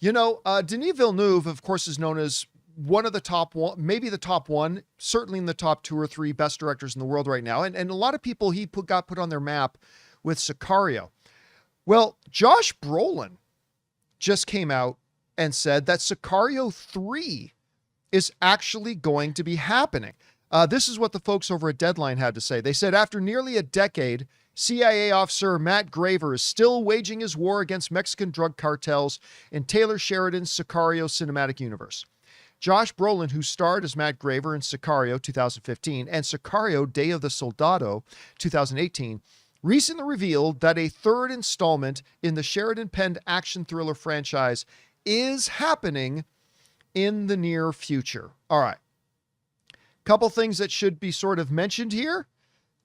Denis Villeneuve, of course, is known as one of the top one, maybe the top one, certainly in the top 2 or 3 best directors in the world right now. And a lot of people got put on their map with Sicario. Well, Josh Brolin just came out and said that Sicario 3 is actually going to be happening. This is what the folks over at Deadline had to say. They said, after nearly a decade, CIA officer Matt Graver is still waging his war against Mexican drug cartels in Taylor Sheridan's Sicario cinematic universe. Josh Brolin, who starred as Matt Graver in Sicario 2015 and Sicario Day of the Soldado 2018, recently revealed that a third installment in the Sheridan-penned action thriller franchise is happening in the near future. All right. Couple things that should be sort of mentioned here.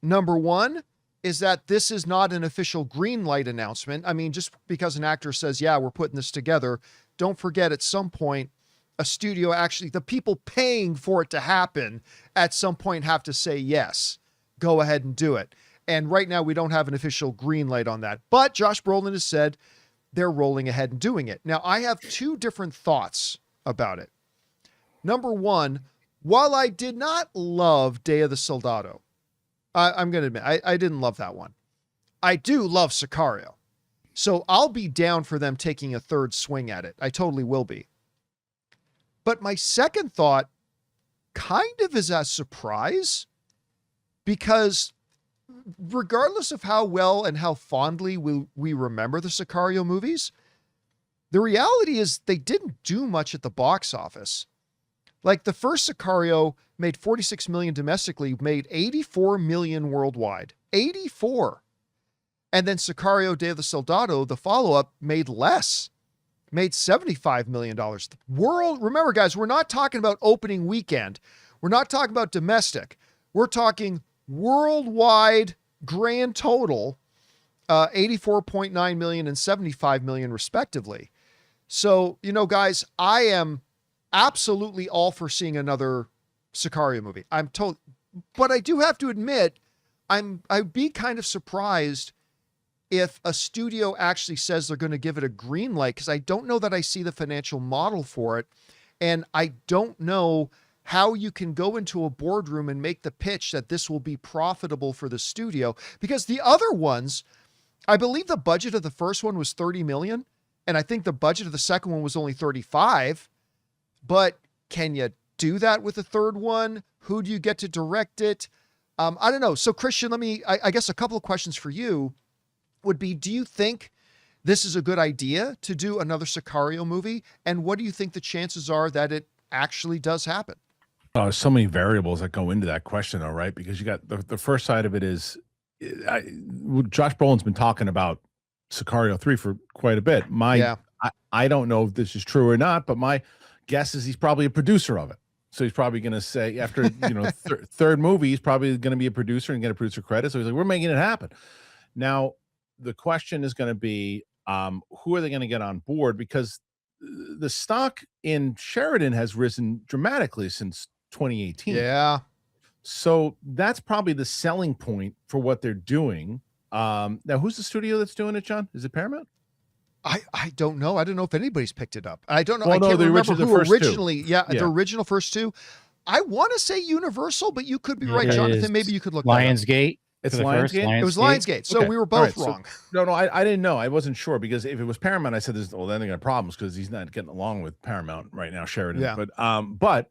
Number one is that this is not an official green light announcement. I mean, just because an actor says, yeah, we're putting this together, don't forget at some point, a studio actually, the people paying for it to happen at some point have to say, yes, go ahead and do it. And right now we don't have an official green light on that, but Josh Brolin has said they're rolling ahead and doing it. Now I have 2 different thoughts about it. Number one, while I did not love Day of the Soldado, I'm going to admit, I didn't love that one. I do love Sicario. So I'll be down for them taking a third swing at it. I totally will be. But my second thought kind of is a surprise, because regardless of how well and how fondly we remember the Sicario movies, the reality is they didn't do much at the box office. Like the first Sicario made 46 million domestically, made 84 million worldwide. 84. And then Sicario Day of the Soldado, the follow-up, made less. Made $75 million. Remember guys, we're not talking about opening weekend. We're not talking about domestic. We're talking worldwide grand total, 84.9 million and 75 million respectively. So, guys, I am absolutely all for seeing another Sicario movie. But I do have to admit, I'd be kind of surprised if a studio actually says they're going to give it a green light, because I don't know that I see the financial model for it. And I don't know how you can go into a boardroom and make the pitch that this will be profitable for the studio, because the other ones, I believe the budget of the first one was 30 million. And I think the budget of the second one was only 35, but can you do that with the third one? Who do you get to direct it? I don't know. So Kristian, I guess a couple of questions for you would be, do you think this is a good idea to do another Sicario movie? And what do you think the chances are that it actually does happen? So many variables that go into that question, though, right? Because you got the first side of it is, Josh Brolin's been talking about Sicario 3 for quite a bit. I don't know if this is true or not, but my guess is he's probably a producer of it. So he's probably going to say, after third movie, he's probably going to be a producer and get a producer credit. So he's like, we're making it happen. Now, the question is going to be, who are they going to get on board? Because the stock in Sheridan has risen dramatically since 2018. Yeah. So that's probably the selling point for what they're doing. Now, who's the studio that's doing it, John? Is it Paramount? I don't know. I don't know if anybody's picked it up. I don't know. Well, I can't remember who originally. The original first 2. I want to say Universal, but you could be right, Jonathan. Maybe you could look Lionsgate. It's Lionsgate. It was Lionsgate. So we were both wrong. So, no, I didn't know. I wasn't sure, because if it was Paramount, I said, then they're gonna problems, because he's not getting along with Paramount right now, Sheridan. Yeah. But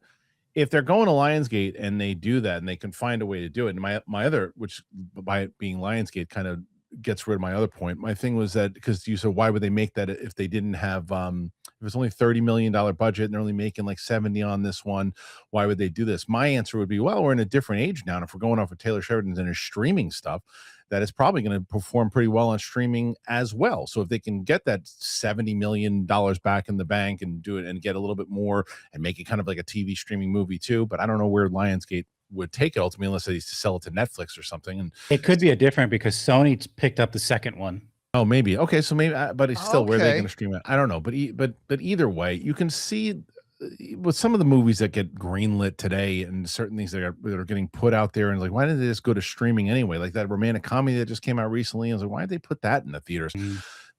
if they're going to Lionsgate and they do that and they can find a way to do it, and my other, which by it being Lionsgate kind of gets rid of my other point. My thing was that, because you said, why would they make that if they didn't have, if it was only $30 million budget and they're only making like 70 on this one, why would they do this? My answer would be, well, we're in a different age now. And if we're going off of Taylor Sheridan's and his streaming stuff, that is probably going to perform pretty well on streaming as well. So if they can get that $70 million back in the bank and do it and get a little bit more and make it kind of like a TV streaming movie too, but I don't know where Lionsgate would take it ultimately, unless they used to sell it to Netflix or something. And it could be a different, because Sony picked up the second one. Oh, maybe. Okay. So maybe, but it's still where they're going to stream it. I don't know. But either way, you can see with some of the movies that get greenlit today and certain things that are getting put out there, and like, why didn't they just go to streaming anyway? Like that romantic comedy that just came out recently. I was like, why did they put that in the theaters?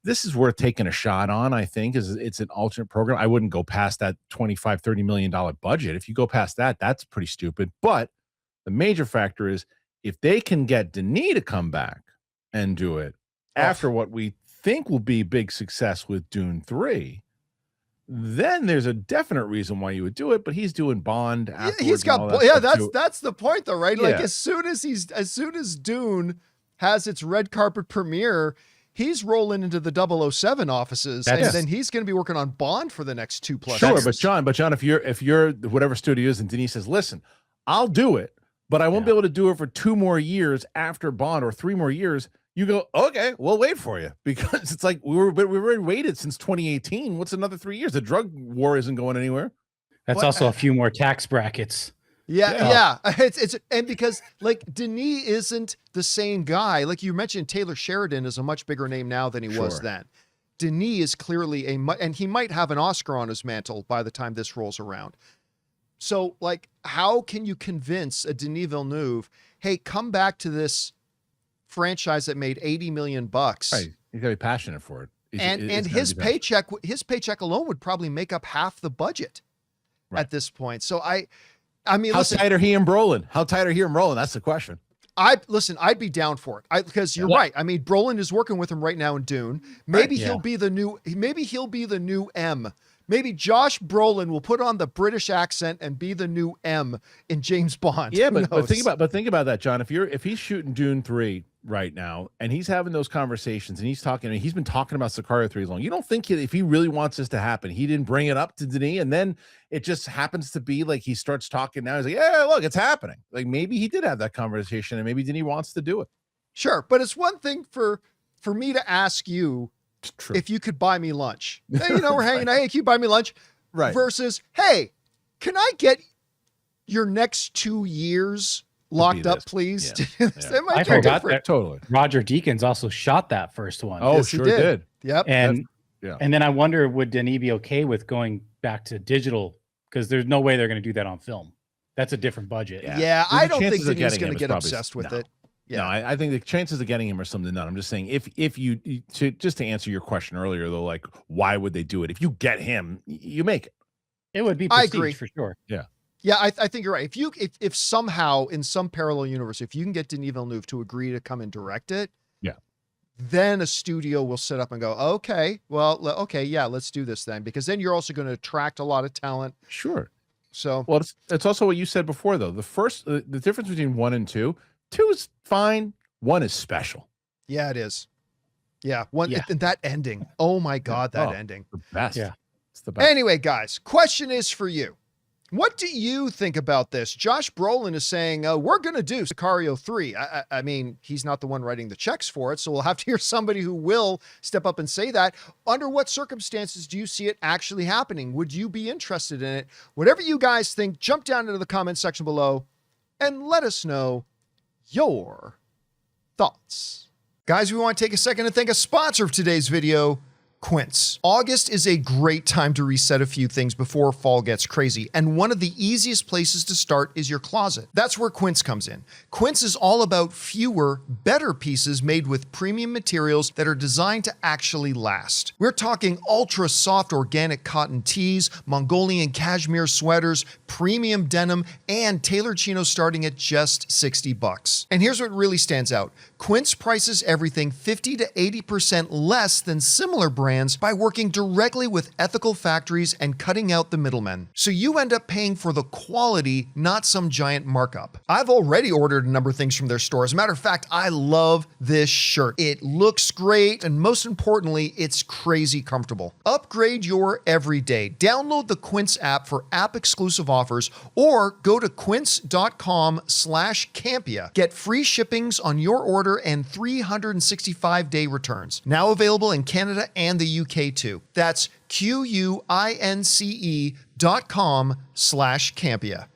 this is worth taking a shot on. I think is it's an alternate program. I wouldn't go past that $25-30 million budget. If you go past that, that's pretty stupid. But the major factor is if they can get Denis to come back and do it after what we think will be big success with Dune 3, then there's a definite reason why you would do it. But he's doing Bond. He's got that's the point though, right? Like Yeah. as soon as Dune has its red carpet premiere, he's rolling into the 007 offices, and then he's going to be working on Bond for the next 2+ Sure, years. but John, if you're whatever studio is, and Denis says, listen, I'll do it, but I won't be able to do it for 2 more years after Bond or 3 more years. You go, okay, we'll wait for you, because it's like we've already waited since 2018. What's another 3 years? The drug war isn't going anywhere. That's also a few more tax brackets. Yeah. It's and because like Denis isn't the same guy. Like you mentioned, Taylor Sheridan is a much bigger name now than he was then. Denis is clearly and he might have an Oscar on his mantle by the time this rolls around. So like, how can you convince a Denis Villeneuve, hey, come back to this franchise that made $80 million? Right. He's got to be passionate for it. And his paycheck alone would probably make up half the budget at this point. So I mean, how tight are he and Brolin? That's the question. I'd be down for it. Because you're right. I mean, Brolin is working with him right now in Dune. Maybe he'll be the new M. Maybe Josh Brolin will put on the British accent and be the new M in James Bond. Yeah, but think about that, John. If he's shooting Dune 3 right now and he's having those conversations and he's been talking about Sicario 3 as long. You don't think if he really wants this to happen, he didn't bring it up to Denis, and then it just happens to be like he starts talking now. He's like, yeah, look, it's happening. Like maybe he did have that conversation and maybe Denis wants to do it. Sure, but it's one thing for me to ask you if you could buy me lunch. Hey, we're hanging out. Hey, can you buy me lunch? Right. Versus, hey, can I get your next 2 years locked up, please? Yeah. I forgot that totally. Roger Deakins also shot that first one. Oh, yes, sure did. Yep. And then I wonder, would Denis be okay with going back to digital? Because there's no way they're going to do that on film. That's a different budget. Yeah, I don't think Denis is going to get obsessed with it. Yeah, no, I think the chances of getting him are something none. I'm just saying, if you just to answer your question earlier though, like why would they do it? If you get him, you make it. It would be prestige, I agree for sure. Yeah, I think you're right. If somehow in some parallel universe, if you can get Denis Villeneuve to agree to come and direct it, then a studio will sit up and go, okay, let's do this then, because then you're also going to attract a lot of talent. Sure. So well, it's also what you said before though. The difference between 1 and 2. 2 is fine. 1 is special. Yeah, it is. Yeah. And that ending. Oh my God, that ending. The best. Yeah. It's the best. Anyway, guys, question is for you. What do you think about this? Josh Brolin is saying, we're going to do Sicario 3. I mean, he's not the one writing the checks for it, so we'll have to hear somebody who will step up and say that. Under what circumstances do you see it actually happening? Would you be interested in it? Whatever you guys think, jump down into the comment section below and let us know your thoughts. Guys, we want to take a second to thank a sponsor of today's video, Quince. August is a great time to reset a few things before fall gets crazy, and one of the easiest places to start is your closet. That's where Quince comes in. Quince is all about fewer, better pieces made with premium materials that are designed to actually last. We're talking ultra soft organic cotton tees, Mongolian cashmere sweaters, premium denim, and tailored chinos starting at just $60. And here's what really stands out. Quince prices everything 50 to 80% less than similar brands by working directly with ethical factories and cutting out the middlemen. So you end up paying for the quality, not some giant markup. I've already ordered a number of things from their store. As a matter of fact, I love this shirt. It looks great, and most importantly, it's crazy comfortable. Upgrade your everyday. Download the Quince app for app-exclusive offers, or go to quince.com/Campea. Get free shippings on your order and 365-day returns. Now available in Canada and the UK too. That's QUINCE.com/Campea.